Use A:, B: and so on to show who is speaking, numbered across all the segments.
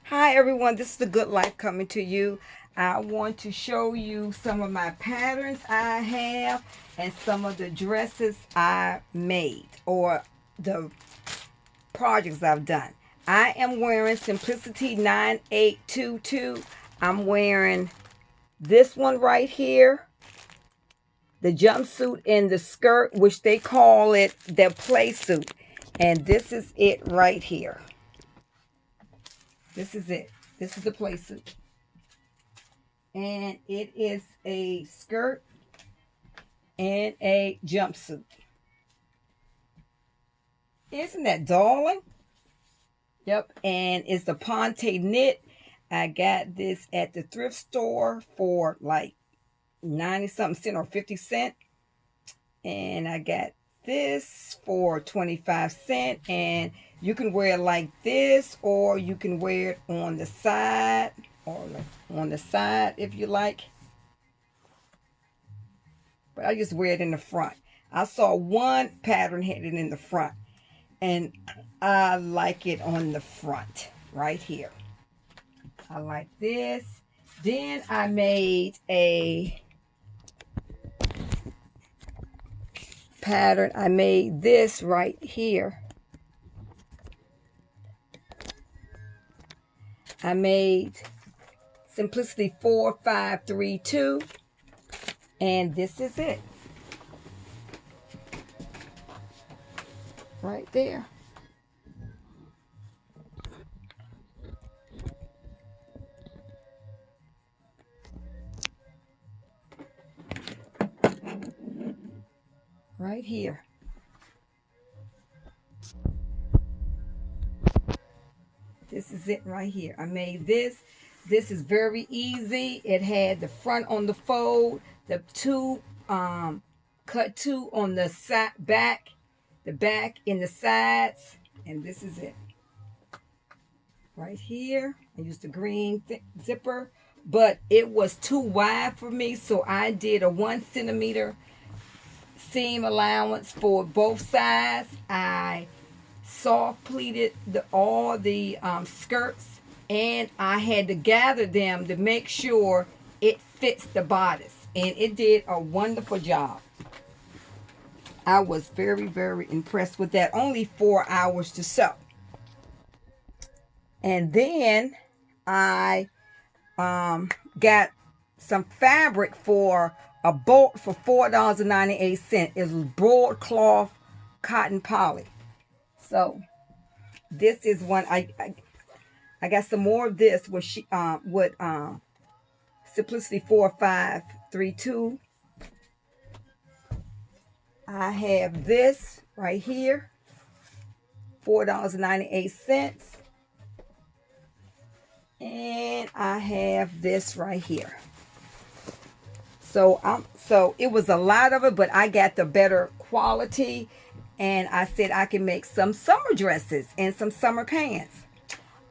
A: Hi everyone, this is The Good Life coming to you. I want to show you some of my patterns I have and some of the dresses I made or the projects I've done. I am wearing Simplicity 9822. I'm wearing this one right here, the jumpsuit and the skirt, which they call it their play suit. And this is it right here. This is it. This is the play suit. And it is a skirt and a jumpsuit. Isn't that darling? Yep, and it's a Ponte knit. I got this at the thrift store for like 90 something cent or 50 cent. And I got this for 25 cent. And you can wear it like this, or you can wear it on the side, or like on the side if you like. But I just wear it in the front. I saw one pattern had it in the front, and I like it on the front right here. I like this. Then I made a pattern. I made this right here. I made Simplicity 4532, and this is it right there. Right here. This is it right here. I made this. This is very easy. It had the front on the fold, the two cut two on the side back, the back in the sides, and this is it. Right here. I used the green zipper, but it was too wide for me, so I did a 1 centimeter seam allowance for both sides. I soft pleated all the skirts, and I had to gather them to make sure it fits the bodice, and it did a wonderful job. I was very, very impressed with that. Only 4 hours to sew. And then I got some fabric for a bolt for $4.98. It was broadcloth cotton poly. So this is one I got some more of this with Simplicity 4532. I have this right here, $4.98. And I have this right here. So it was a lot of it, but I got the better quality, and I said I can make some summer dresses and some summer pants.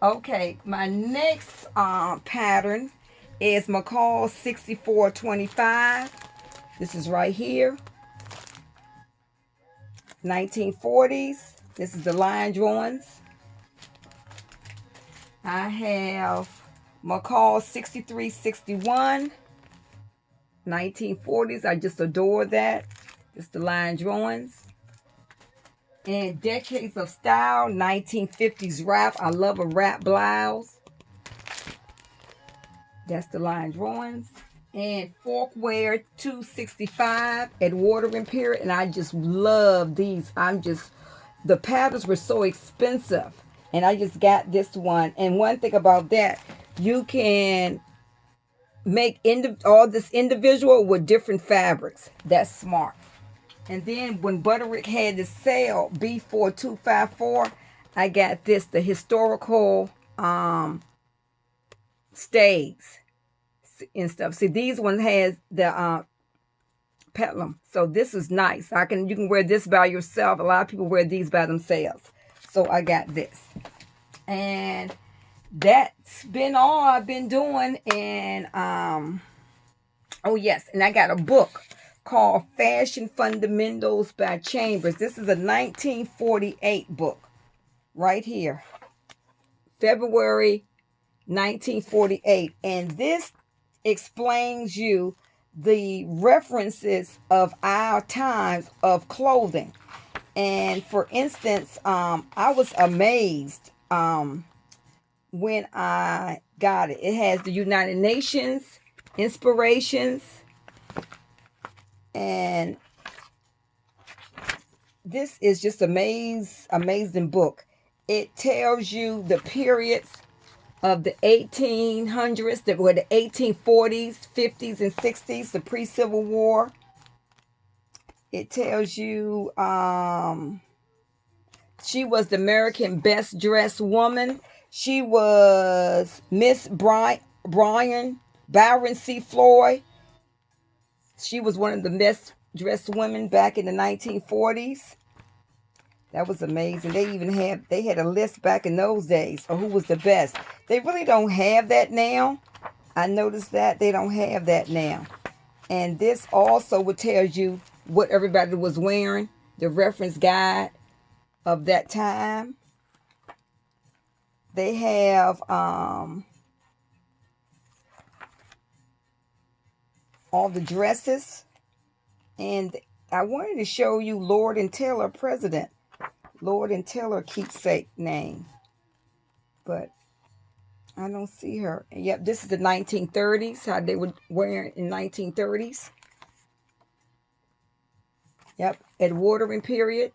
A: Okay, my next pattern is McCall 6425. This is right here. 1940s. This is the line drawings. I have McCall 6361. 1940s. I just adore that. Just the line drawings. And Decades of Style, 1950s wrap. I love a wrap blouse. That's the line drawings. And Forkware 265 at Watering Period. And I just love these. The patterns were so expensive. And I just got this one. And one thing about that, you can make all this individual with different fabrics. That's smart. And then when Butterick had the sale, B4254, I got this, the historical stays and stuff. See, these ones has the peplum. So this is nice. You can wear this by yourself. A lot of people wear these by themselves. So I got this. And that's been all I've been doing. And oh yes, and I got a book called Fashion Fundamentals by Chambers. This is a 1948 book right here. February 1948. And this explains you the references of our times of clothing. And for instance, I was amazed when I got it. It has the United Nations inspirations, and this is just amazing book. It tells you the periods of the 1800s, that were the 1840s, 50s, and 60s, the pre-Civil War. It tells you she was the American best dressed woman. She was Miss Byron C. Floyd. She was one of the best dressed women back in the 1940s. That was amazing. They had a list back in those days of who was the best. They really don't have that now. I noticed that they don't have that now. And this also would tell you what everybody was wearing, the reference guide of that time. They have all the dresses. And I wanted to show you Lord and Taylor president. Lord and Taylor keepsake name. But I don't see her. Yep, this is the 1930s, how they were wearing in 1930s. Yep, Edwardian period.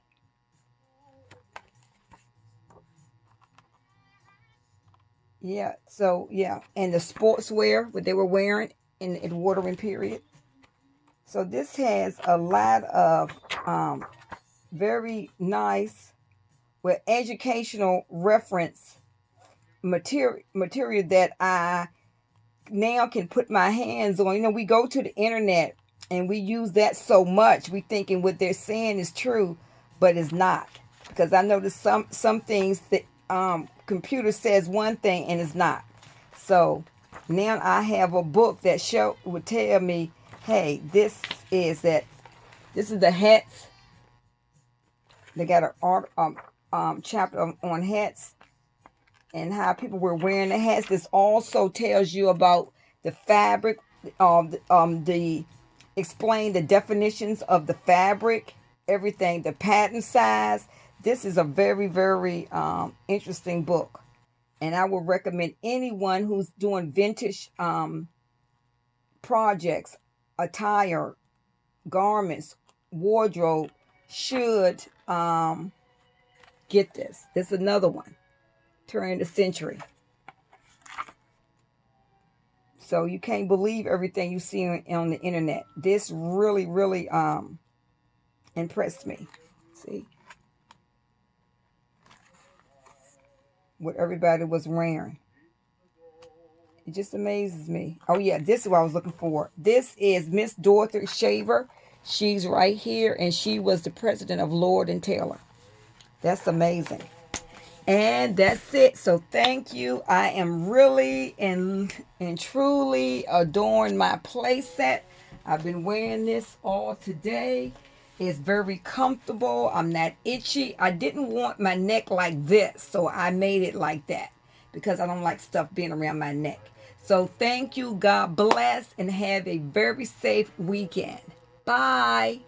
A: Yeah, so yeah, and the sportswear, what they were wearing in the Edwardian period. So this has a lot of very nice, with educational reference material that I now can put my hands on. You know, we go to the internet and we use that so much. We thinking what they're saying is true, but it's not. Because I noticed some things that computer says one thing and it's not. So now I have a book that would tell me, hey, this is the hats. They got a chapter on hats and how people were wearing the hats. This also tells you about the fabric, explain the definitions of the fabric, everything, the pattern size. This is a very, very interesting book. And I would recommend anyone who's doing vintage projects, attire, garments, wardrobe, should get this. This is another one. Turn the century. So you can't believe everything you see on the internet. This really, really impressed me. See what everybody was wearing. It just amazes me. Oh yeah, this is what I was looking for. This is Miss Dorothy Shaver. She's right here, and she was the president of Lord and Taylor. That's amazing. And that's it. So thank you. I am really and truly adorning my playset. I've been wearing this all today. It's very comfortable. I'm not itchy. I didn't want my neck like this, so I made it like that because I don't like stuff being around my neck. So thank you. God bless and have a very safe weekend. Bye.